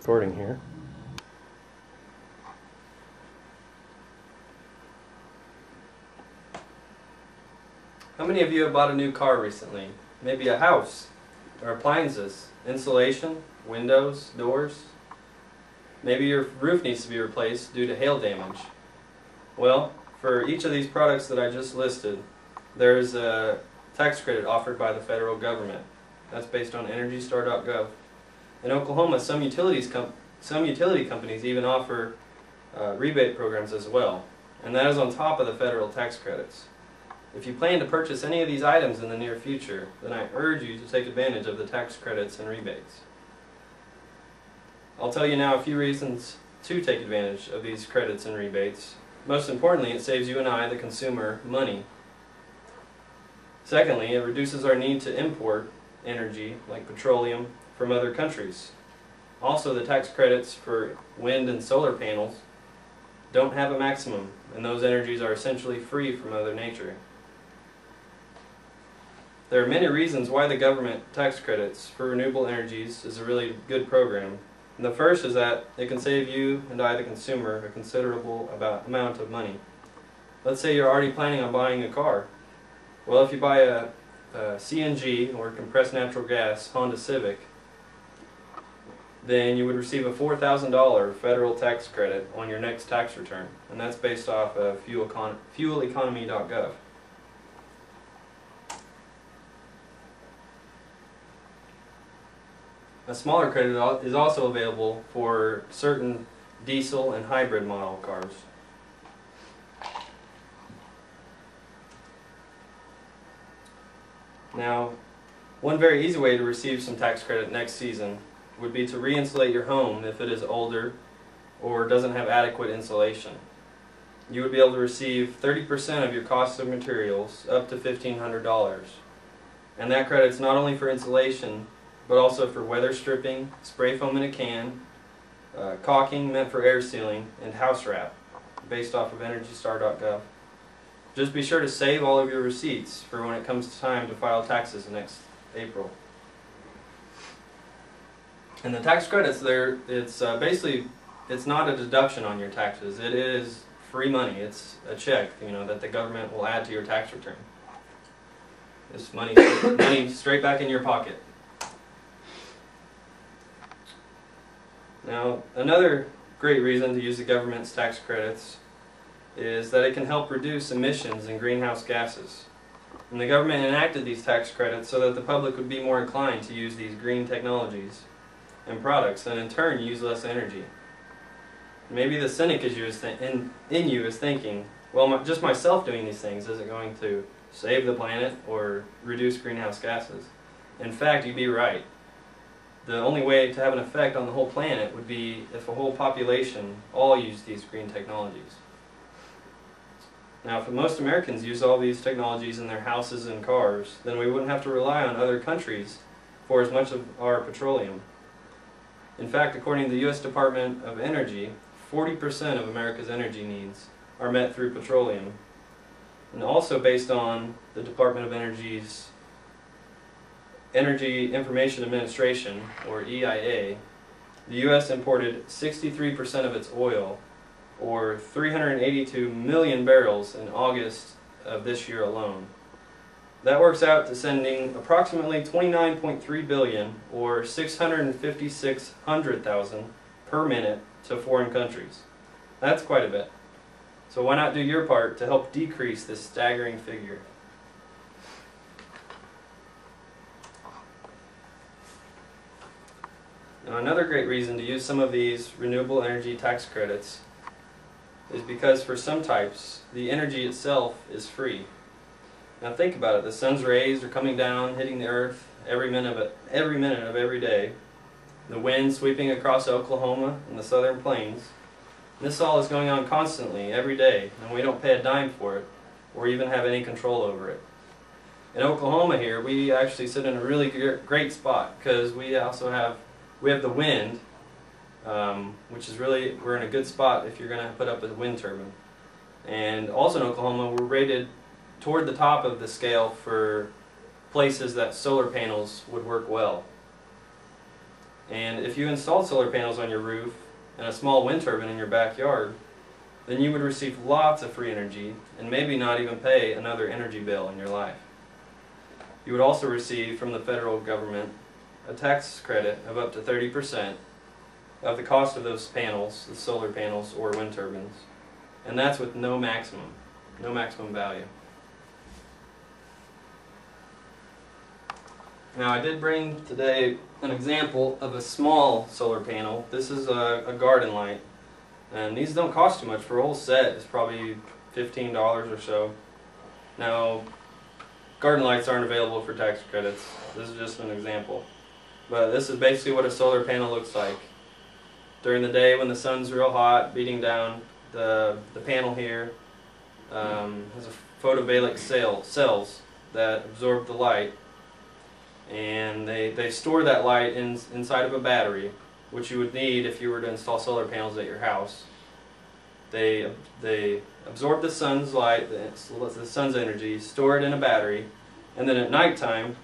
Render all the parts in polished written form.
Recording here. How many of you have bought a new car recently? Maybe a house, or appliances, insulation, windows, doors? Maybe your roof needs to be replaced due to hail damage. Well, for each of these products that I just listed, there's a tax credit offered by the federal government. That's based on EnergyStar.gov. In Oklahoma, some utility companies even offer rebate programs as well, and that is on top of the federal tax credits. If you plan to purchase any of these items in the near future, then I urge you to take advantage of the tax credits and rebates. I'll tell you now a few reasons to take advantage of these credits and rebates. Most importantly, it saves you and I, the consumer, money. Secondly, it reduces our need to import energy, like petroleum, from other countries. Also, the tax credits for wind and solar panels don't have a maximum, and those energies are essentially free from Mother Nature. There are many reasons why the government tax credits for renewable energies is a really good program. And the first is that it can save you and I, the consumer, a considerable amount of money. Let's say you're already planning on buying a car. Well, if you buy a CNG, or compressed natural gas, Honda Civic, then you would receive a $4,000 federal tax credit on your next tax return, and that's based off of fueleconomy.gov. A smaller credit is also available for certain diesel and hybrid model cars. Now, one very easy way to receive some tax credit next season would be to re-insulate your home if it is older or doesn't have adequate insulation. You would be able to receive 30% of your cost of materials, up to $1,500. And that credit's not only for insulation, but also for weather stripping, spray foam in a can, caulking meant for air sealing, and house wrap, based off of EnergyStar.gov. Just be sure to save all of your receipts for when it comes time to file taxes next April. And the tax credits there, it's not a deduction on your taxes. It is free money. It's a check, that the government will add to your tax return. It's money straight back in your pocket. Now, another great reason to use the government's tax credits is that it can help reduce emissions and greenhouse gases. And the government enacted these tax credits so that the public would be more inclined to use these green technologies and products, and in turn use less energy. Maybe the cynic in you is thinking, well, just myself doing these things isn't going to save the planet or reduce greenhouse gases. In fact, you'd be right. The only way to have an effect on the whole planet would be if a whole population all used these green technologies. Now, if most Americans use all these technologies in their houses and cars, then we wouldn't have to rely on other countries for as much of our petroleum. In fact, according to the U.S. Department of Energy, 40% of America's energy needs are met through petroleum. And also based on the Department of Energy's Energy Information Administration, or EIA, the U.S. imported 63% of its oil, or 382 million barrels in August of this year alone. That works out to sending approximately 29.3 billion, or 656,000 per minute, to foreign countries. That's quite a bit. So why not do your part to help decrease this staggering figure? Now, another great reason to use some of these renewable energy tax credits is because for some types, the energy itself is free. Now think about it. The sun's rays are coming down, hitting the earth every minute of every day. The wind sweeping across Oklahoma and the southern plains. And this all is going on constantly, every day, and we don't pay a dime for it, or even have any control over it. In Oklahoma here, we actually sit in a really great spot, because we have the wind, which is really, we're in a good spot if you're going to put up a wind turbine. And also in Oklahoma, we're rated toward the top of the scale for places that solar panels would work well. And if you installed solar panels on your roof and a small wind turbine in your backyard, then you would receive lots of free energy and maybe not even pay another energy bill in your life. You would also receive from the federal government a tax credit of up to 30% of the cost of those panels, the solar panels or wind turbines. And that's with no maximum value. Now I did bring today an example of a small solar panel. This is a garden light. And these don't cost too much. For a whole set, it's probably $15 or so. Now, garden lights aren't available for tax credits. This is just an example. But this is basically what a solar panel looks like. During the day when the sun's real hot, beating down, the panel here has a photovoltaic cells that absorb the light. And they store that light inside of a battery, which you would need if you were to install solar panels at your house. They absorb the sun's light, the sun's energy, store it in a battery, and then at nighttime,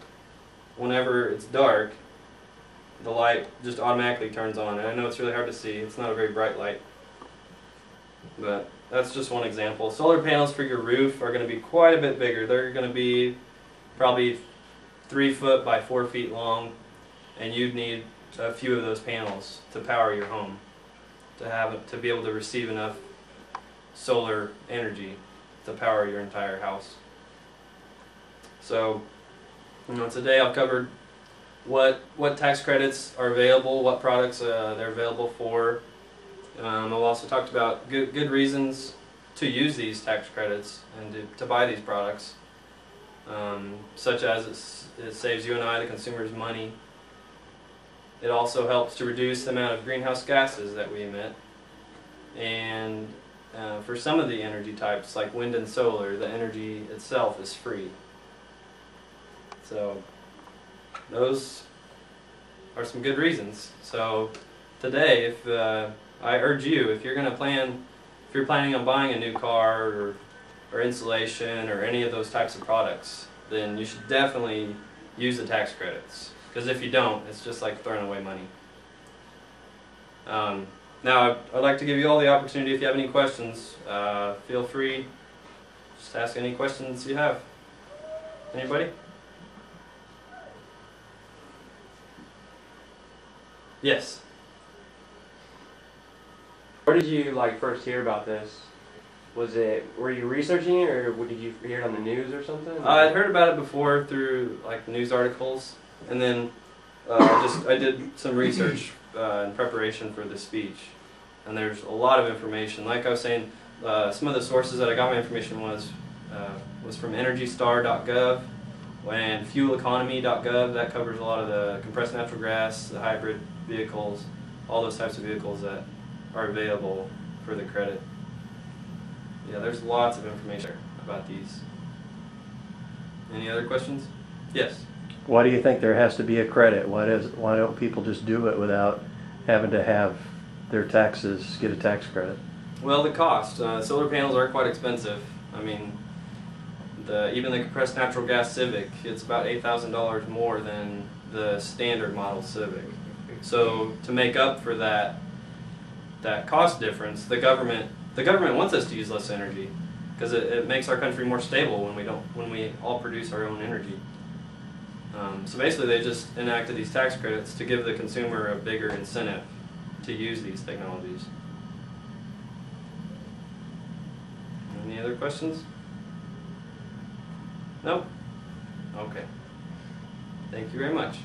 whenever it's dark, the light just automatically turns on. And I know it's really hard to see, it's not a very bright light, but that's just one example. Solar panels for your roof are going to be quite a bit bigger. They're going to be probably 3 foot by 4 feet long, and you'd need a few of those panels to power your home, to be able to receive enough solar energy to power your entire house. So, today I've covered what tax credits are available, what products they're available for. I've also talked about good reasons to use these tax credits and to buy these products, such as it saves you and I, the consumers, money. It also helps to reduce the amount of greenhouse gases that we emit. And for some of the energy types, like wind and solar, the energy itself is free. So those are some good reasons. So today, I urge you, if you're planning on buying a new car or insulation or any of those types of products, then you should definitely use the tax credits. Because if you don't, it's just like throwing away money. Now, I'd like to give you all the opportunity, if you have any questions, feel free, just ask any questions you have. Anybody? Yes? Where did you first hear about this? Were you researching it, or did you hear it on the news or something? I'd heard about it before through news articles, and then I did some research in preparation for the speech. And there's a lot of information. Like I was saying, some of the sources that I got my information was from EnergyStar.gov and FuelEconomy.gov. That covers a lot of the compressed natural gas, the hybrid vehicles, all those types of vehicles that are available for the credit. Yeah, there's lots of information about these. Any other questions? Yes? Why do you think there has to be a credit? Why don't people just do it without having to have their taxes get a tax credit? Well, the cost. Solar panels are quite expensive. I mean, even the compressed natural gas Civic, it's about $8,000 more than the standard model Civic. So to make up for that cost difference, the government wants us to use less energy because it makes our country more stable when we all produce our own energy. So basically, they just enacted these tax credits to give the consumer a bigger incentive to use these technologies. Any other questions? No? Okay. Thank you very much.